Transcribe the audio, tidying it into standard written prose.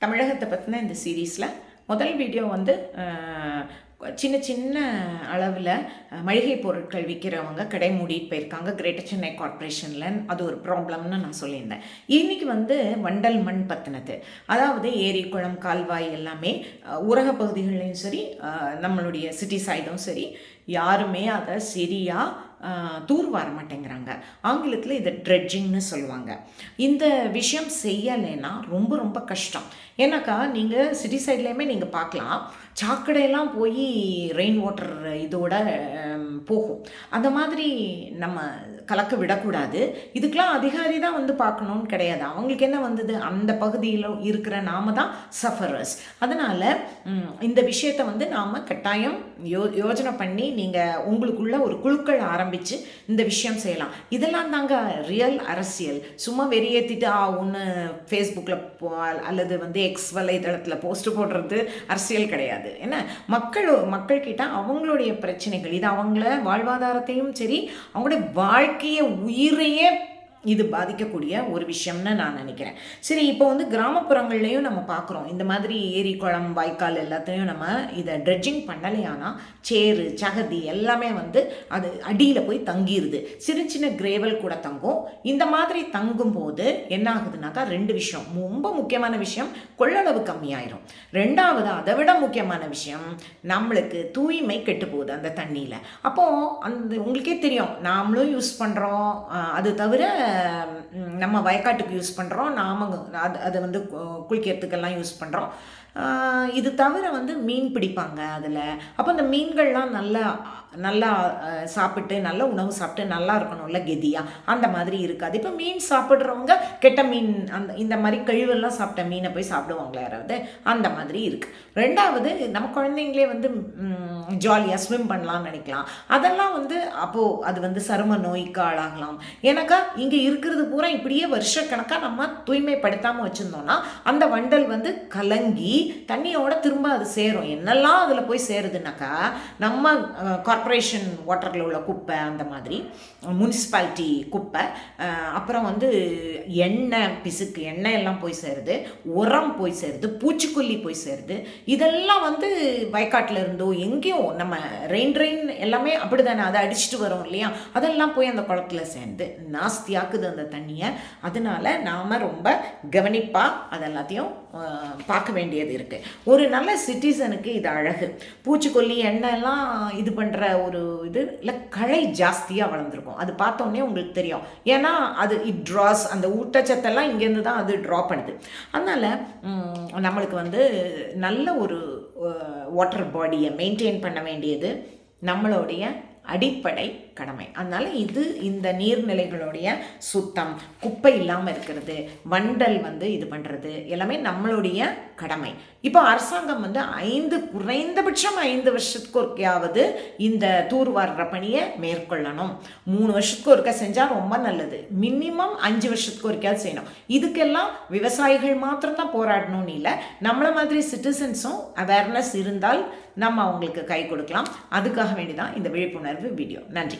தமிழகத்தை பற்றின இந்த சீரீஸில் முதல் வீடியோ வந்து சின்ன சின்ன அளவில் மளிகை பொருட்கள் விற்கிறவங்க கடை மூடிட்டு போயிருக்காங்க கிரேட்டர் சென்னை கார்ப்பரேஷனில். அது ஒரு ப்ராப்ளம்னு நான் சொல்லியிருந்தேன். இன்றைக்கி வந்து வண்டல் மண் பற்றினது, அதாவது ஏரி குளம் கால்வாய் எல்லாமே ஊரக பகுதிகள்லையும் சரி நம்மளுடைய சிட்டி சைடும் சரி யாருமே அதை சரியாக தூர் வர மாட்டேங்கிறாங்க. ஆங்கிலத்தில் இதை ட்ரெட்ஜிங்னு சொல்லுவாங்க. இந்த விஷயம் செய்யலைன்னா ரொம்ப ரொம்ப கஷ்டம். ஏன்னாக்கா நீங்கள் சிட்டி சைட்லேயுமே நீங்கள் பார்க்கலாம், சாக்கடையெல்லாம் போய் ரெயின் வாட்டர் இதோட போகும். அந்த மாதிரி நம்ம கலக்க விடக்கூடாது. இதுக்கெலாம் அதிகாரி தான் வந்து பார்க்கணுன்னு கிடையாது. அவங்களுக்கு என்ன வந்தது, அந்த பகுதியில் இருக்கிற நாம தான் சஃபரர்ஸ். அதனால் இந்த விஷயத்தை வந்து நாம் கட்டாயம் யோஜனை பண்ணி நீங்கள் உங்களுக்குள்ள ஒரு குழுக்கள் ஆரம்பித்து இந்த விஷயம் செய்யலாம். இதெல்லாம் தாங்க ரியல் அரசியல். சும்மா வெறியேற்றிட்டு ஒன்று ஃபேஸ்புக்கில் அல்லது வந்து எக்ஸ் வலைதளத்தில் போஸ்ட் போடுறது அரசியல் கிடையாது. ஏன்னா மக்கள்கிட்ட அவங்களுடைய பிரச்சனைகள், இது அவங்கள வாழ்வாதாரத்தையும் சரி அவங்களுடைய வாழ்க்கையை உயிரையே இது பாதிக்கக்கூடிய ஒரு விஷயம்னு நான் நினைக்கிறேன். சரி, இப்போ வந்து கிராமப்புறங்கள்லையும் நம்ம பார்க்குறோம் இந்த மாதிரி ஏரி குளம் வாய்க்கால் எல்லாத்தையும் நம்ம இதை ட்ரெட்ஜிங் பண்ணலையானா சேறு சகதி எல்லாமே வந்து அது அடியில் போய் தங்கிடுது. சின்ன சின்ன கிரேவல் கூட தங்கும். இந்த மாதிரி தங்கும்போது என்ன ஆகுதுனாக்கா ரெண்டு விஷயம். ரொம்ப முக்கியமான விஷயம், கொள்ளளவு கம்மியாயிரும். ரெண்டாவது, அதை விட முக்கியமான விஷயம், நம்மளுக்கு தூய்மை கெட்டு போகுது அந்த தண்ணியில். அப்போது அந்த உங்களுக்கே தெரியும், நாமளும் யூஸ் பண்ணுறோம். அது தவிர நம்ம வயக்காட்டுக்கு யூஸ் பண்ணுறோம், அதை வந்து குளிக்கிறதுக்கெல்லாம் யூஸ் பண்ணுறோம். இது தவிர வந்து மீன் பிடிப்பாங்க அதில். அப்போ அந்த மீன்கள்லாம் நல்லா சாப்பிட்டு நல்ல உணவு சாப்பிட்டு நல்லா இருக்கணும்ல கெதியாக, அந்த மாதிரி இருக்காது. இப்போ மீன் சாப்பிட்றவங்க கெட்ட மீன் இந்த மாதிரி கழிவெல்லாம் சாப்பிட்ட மீனை போய் சாப்பிடுவாங்களா யாராவது? அந்த மாதிரி இருக்குது. ரெண்டாவது, நம்ம குழந்தைங்களே வந்து ஜாலியாக ஸ்விம் பண்ணலாம்னு நினைக்கலாம். அதெல்லாம் வந்து அப்போது அது வந்து சரும நோய்க்கு ஆளாகலாம். ஏன்னாக்கா இங்கே இருக்கிறது பூரா இப்படியே வருஷக்கணக்காக நம்ம தூய்மைப்படுத்தாமல் வச்சுருந்தோம்னா அந்த வண்டல் வந்து கலங்கி தண்ணியோட திரும்ப அது சேரும். என்னெல்லாம் அதில் போய் சேருதுனாக்கா, நம்ம கார்ப்பரேஷன் வாட்டரில் உள்ள குப்பை, அந்த மாதிரி முனிசிபாலிட்டி குப்பை, அப்புறம் வந்து எண்ணெய் பிசுக்கு எண்ணெய் எல்லாம் போய் சேருது, உரம் போய் சேருது, பூச்சிக்கொல்லி போய் சேருது. இதெல்லாம் வந்து வயக்காட்டில் இருந்தோ எங்கேயும் நம்ம ரெயின் எல்லாமே அப்படி தானே, அதை அடிச்சுட்டு வரோம் இல்லையா, அதெல்லாம் போய் அந்த குளத்தில் சேர்ந்து நாஸ்தியாக்குது அந்த தண்ணியை. அதனால நாம் ரொம்ப கவனிப்பாக அதெல்லாத்தையும் பார்க்க வேண்டியது இருக்குது. ஒரு நல்ல சிட்டிசனுக்கு இது அழகு. பூச்சிக்கொல்லி எண்ணெய்லாம் இது பண்ணுற ஒரு இது இல்லை, களை ஜாஸ்தியாக வளர்ந்துருக்கும். அது பார்த்தோன்னே உங்களுக்கு தெரியும். ஏன்னா அது ட்ராஸ், அந்த ஊட்டச்சத்தெல்லாம் இங்கேருந்து தான் அது ட்ரா பண்ணுது. அதனால் நம்மளுக்கு வந்து நல்ல ஒரு வாட்டர் பாடியை மெயின்டைன் பண்ண வேண்டியது நம்மளுடைய அடிப்படை கடமை. அதனால் இந்த நீர்நிலைகளுடைய சுத்தம், குப்பை இல்லாமல் இருக்கிறது, வண்டல் வந்து இது பண்ணுறது எல்லாமே நம்மளுடைய கடமை. இப்போ அரசாங்கம் வந்து குறைந்தபட்சம் 5 வருஷத்துக்கு ஒருக்கையாவது இந்த தூர்வாடுற பணியை மேற்கொள்ளணும். 3 வருஷத்துக்கு ஒருக்கா செஞ்சால் ரொம்ப நல்லது. மினிமம் 5 வருஷத்துக்கு ஒருக்கையாவது செய்யணும். இதுக்கெல்லாம் விவசாயிகள் மாத்திரம்தான் போராடணும்னு இல்லை, நம்மளை மாதிரி சிட்டிசன்ஸும் அவேர்னஸ் இருந்தால் நம்ம அவங்களுக்கு கை கொடுக்கலாம். அதுக்காக வேண்டி தான் இந்த விழிப்புணர்வு வீடியோ. நன்றி.